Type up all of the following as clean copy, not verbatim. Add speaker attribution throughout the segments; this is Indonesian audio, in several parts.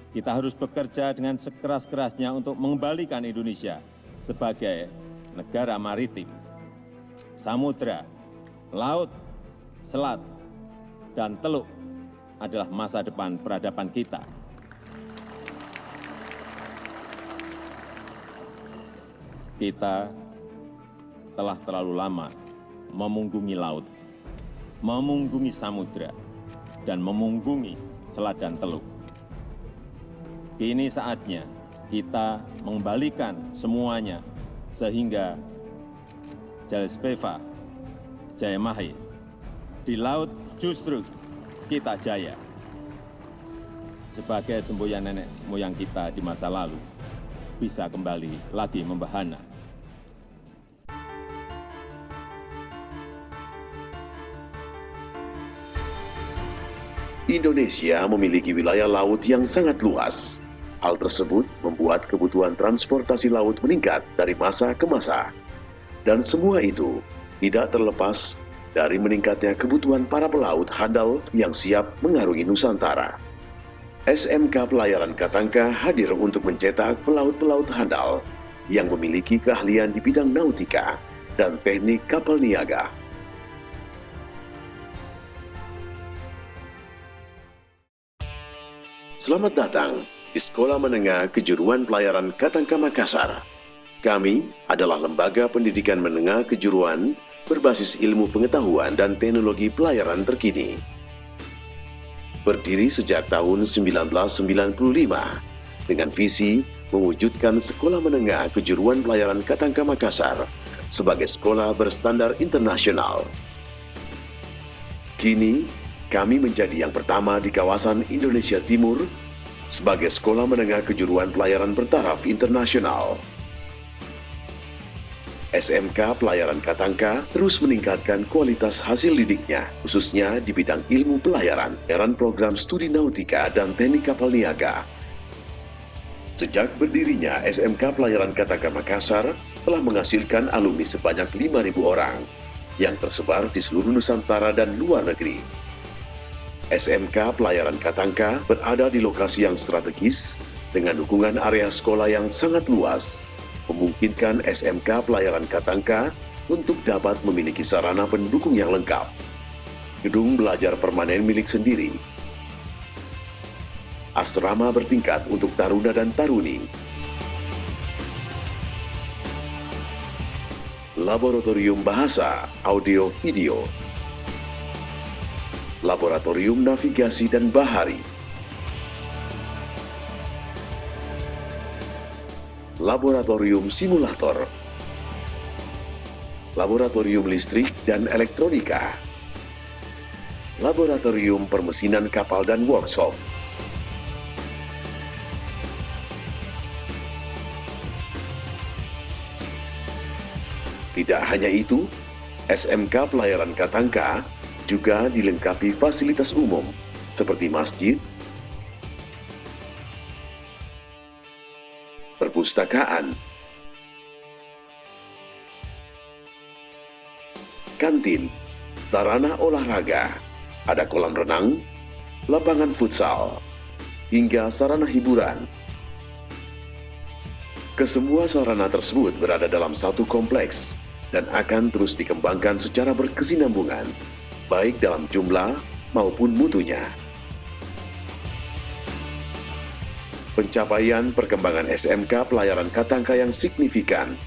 Speaker 1: Kita harus bekerja dengan sekeras-kerasnya untuk mengembalikan Indonesia sebagai negara maritim, samudra, laut, selat, dan teluk adalah masa depan peradaban kita. Kita telah terlalu lama memunggungi laut, memunggungi samudra, dan memunggungi selat dan teluk. Kini saatnya kita mengembalikan semuanya sehingga Jalsveva, Jayamahe, di laut justru kita jaya. Sebagai semboyan nenek moyang kita di masa lalu, bisa kembali lagi membahana.
Speaker 2: Indonesia memiliki wilayah laut yang sangat luas. Hal tersebut membuat kebutuhan transportasi laut meningkat dari masa ke masa. Dan semua itu tidak terlepas dari meningkatnya kebutuhan para pelaut handal yang siap mengarungi Nusantara. SMK Pelayaran Katangka hadir untuk mencetak pelaut-pelaut handal yang memiliki keahlian di bidang nautika dan teknik kapal niaga. Selamat datang di Sekolah Menengah Kejuruan Pelayaran Katangka Makassar. Kami adalah lembaga pendidikan menengah kejuruan berbasis ilmu pengetahuan dan teknologi pelayaran terkini. Berdiri sejak tahun 1995 dengan visi mewujudkan Sekolah Menengah Kejuruan Pelayaran Katangka Makassar sebagai sekolah berstandar internasional. Kini, kami menjadi yang pertama di kawasan Indonesia Timur sebagai sekolah menengah kejuruan pelayaran bertaraf internasional. SMK Pelayaran Katangka terus meningkatkan kualitas hasil didiknya, khususnya di bidang ilmu pelayaran, program studi nautika dan teknik kapal niaga. Sejak berdirinya SMK Pelayaran Katangka Makassar telah menghasilkan alumni sebanyak 5.000 orang yang tersebar di seluruh Nusantara dan luar negeri. SMK Pelayaran Katangka berada di lokasi yang strategis dengan dukungan area sekolah yang sangat luas, memungkinkan SMK Pelayaran Katangka untuk dapat memiliki sarana pendukung yang lengkap, gedung belajar permanen milik sendiri, asrama bertingkat untuk taruna dan taruni, laboratorium bahasa, audio, video, laboratorium navigasi dan bahari, laboratorium simulator, laboratorium listrik dan elektronika, laboratorium permesinan kapal dan workshop, tidak hanya itu, SMK Pelayaran Katangka juga dilengkapi fasilitas umum seperti masjid, perpustakaan, kantin, sarana olahraga, ada kolam renang, lapangan futsal, hingga sarana hiburan. Kesemua sarana tersebut berada dalam satu kompleks dan akan terus dikembangkan secara berkesinambungan, baik dalam jumlah maupun mutunya. Pencapaian perkembangan SMK Pelayaran Katangka yang signifikan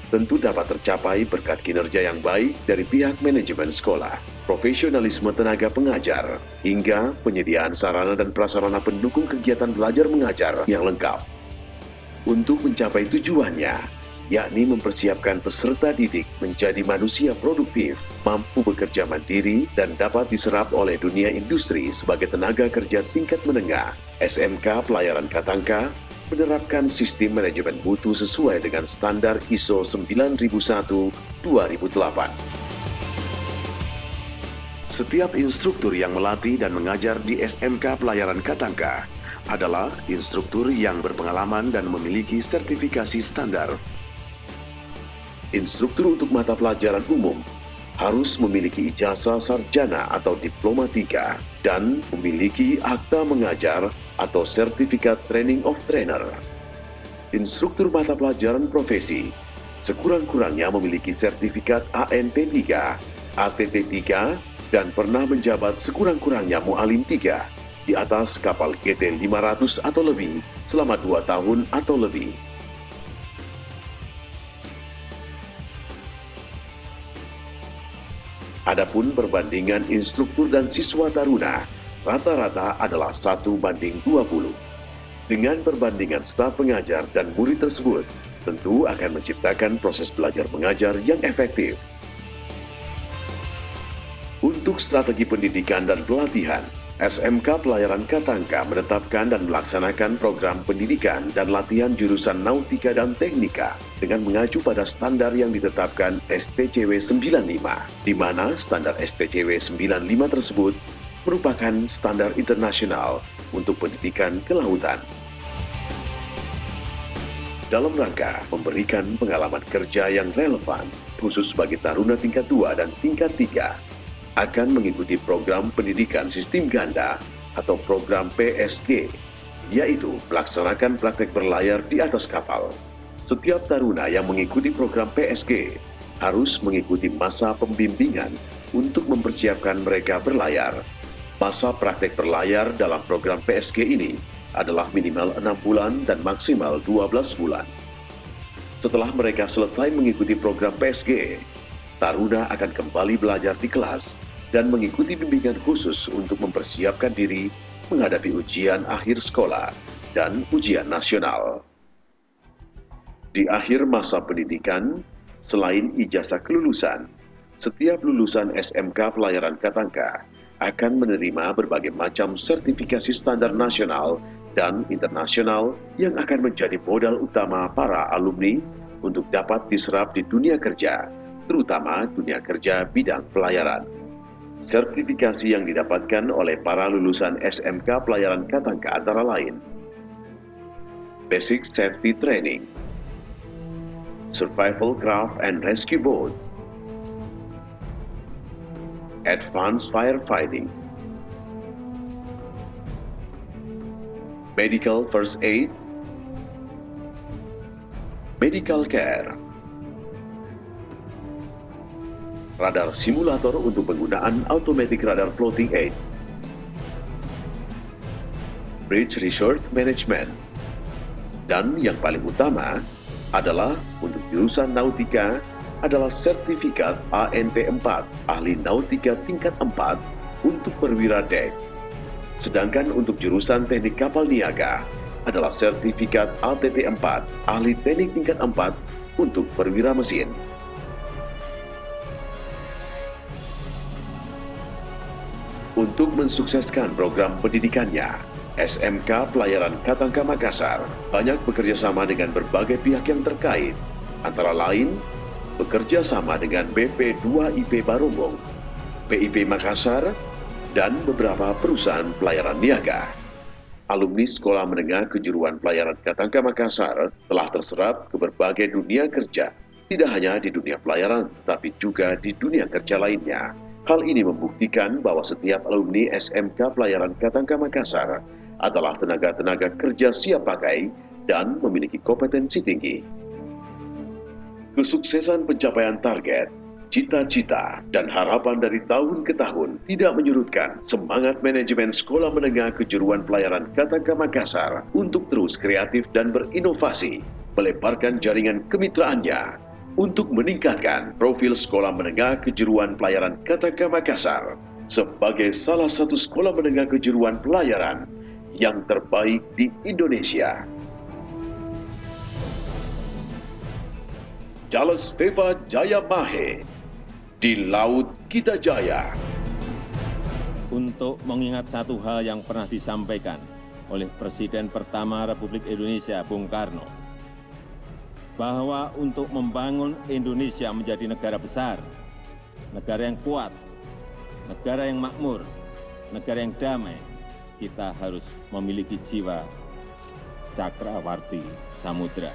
Speaker 2: tentu dapat tercapai berkat kinerja yang baik dari pihak manajemen sekolah, profesionalisme tenaga pengajar, hingga penyediaan sarana dan prasarana pendukung kegiatan belajar mengajar yang lengkap. Untuk mencapai tujuannya, yakni mempersiapkan peserta didik menjadi manusia produktif, mampu bekerja mandiri, dan dapat diserap oleh dunia industri sebagai tenaga kerja tingkat menengah. SMK Pelayaran Katangka menerapkan sistem manajemen mutu sesuai dengan standar ISO 9001-2008. Setiap instruktur yang melatih dan mengajar di SMK Pelayaran Katangka adalah instruktur yang berpengalaman dan memiliki sertifikasi standar. Instruktur untuk mata pelajaran umum harus memiliki ijazah sarjana atau diploma 3 dan memiliki akta mengajar atau sertifikat Training of Trainer. Instruktur mata pelajaran profesi sekurang-kurangnya memiliki sertifikat ANT 3, ATT 3, dan pernah menjabat sekurang-kurangnya Mu'alim 3 di atas kapal GT 500 atau lebih selama 2 tahun atau lebih. Adapun perbandingan instruktur dan siswa taruna, rata-rata adalah 1:20. Dengan perbandingan staf pengajar dan murid tersebut, tentu akan menciptakan proses belajar mengajar yang efektif. Untuk strategi pendidikan dan pelatihan, SMK Pelayaran Katangka menetapkan dan melaksanakan program pendidikan dan latihan jurusan Nautika dan Teknika dengan mengacu pada standar yang ditetapkan STCW 95, di mana standar STCW 95 tersebut merupakan standar internasional untuk pendidikan kelautan. Dalam rangka memberikan pengalaman kerja yang relevan, khusus bagi taruna tingkat 2 dan tingkat 3, akan mengikuti program pendidikan sistem ganda atau program PSG, yaitu melaksanakan praktek berlayar di atas kapal. Setiap taruna yang mengikuti program PSG harus mengikuti masa pembimbingan untuk mempersiapkan mereka berlayar. Masa praktek berlayar dalam program PSG ini adalah minimal 6 bulan dan maksimal 12 bulan. Setelah mereka selesai mengikuti program PSG, taruna akan kembali belajar di kelas dan mengikuti bimbingan khusus untuk mempersiapkan diri menghadapi ujian akhir sekolah dan ujian nasional. Di akhir masa pendidikan, selain ijazah kelulusan, setiap lulusan SMK Pelayaran Katangka akan menerima berbagai macam sertifikasi standar nasional dan internasional yang akan menjadi modal utama para alumni untuk dapat diserap di dunia kerja, terutama dunia kerja bidang pelayaran. Sertifikasi yang didapatkan oleh para lulusan SMK Pelayaran Katangka antara lain: Basic Safety Training, Survival Craft and Rescue Boat, Advanced Firefighting, Medical First Aid, Medical Care, radar simulator untuk penggunaan automatic radar floating aid, Bridge Resource Management, dan yang paling utama adalah untuk jurusan Nautika adalah sertifikat ANT 4, Ahli Nautika tingkat 4 untuk perwira dek. Sedangkan untuk jurusan Teknik Kapal Niaga adalah sertifikat ATT 4, Ahli Teknik tingkat 4 untuk perwira mesin. Untuk mensukseskan program pendidikannya, SMK Pelayaran Katangka Makassar banyak bekerja sama dengan berbagai pihak yang terkait, antara lain bekerja sama dengan BP2IP Barombong, PIP Makassar, dan beberapa perusahaan pelayaran niaga. Alumni Sekolah Menengah Kejuruan Pelayaran Katangka Makassar telah terserap ke berbagai dunia kerja, tidak hanya di dunia pelayaran, tetapi juga di dunia kerja lainnya. Hal ini membuktikan bahwa setiap alumni SMK Pelayaran Katangka Makassar adalah tenaga-tenaga kerja siap pakai dan memiliki kompetensi tinggi. Kesuksesan pencapaian target, cita-cita, dan harapan dari tahun ke tahun tidak menyurutkan semangat manajemen Sekolah Menengah Kejuruan Pelayaran Katangka Makassar untuk terus kreatif dan berinovasi, melebarkan jaringan kemitraannya untuk meningkatkan profil Sekolah Menengah Kejuruan Pelayaran Katangka Makassar sebagai salah satu sekolah menengah kejuruan pelayaran yang terbaik di Indonesia. Charles Peva Jaya Mahe, di Laut Kita Jaya.
Speaker 1: Untuk mengingat satu hal yang pernah disampaikan oleh Presiden pertama Republik Indonesia, Bung Karno, bahwa untuk membangun Indonesia menjadi negara besar, negara yang kuat, negara yang makmur, negara yang damai, kita harus memiliki jiwa cakrawarti samudra,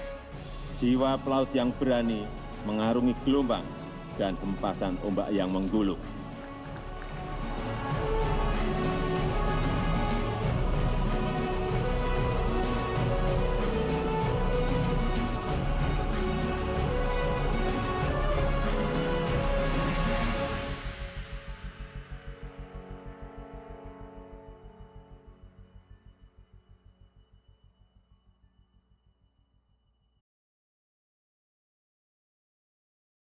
Speaker 1: jiwa pelaut yang berani mengarungi gelombang dan hempasan ombak yang menggulung.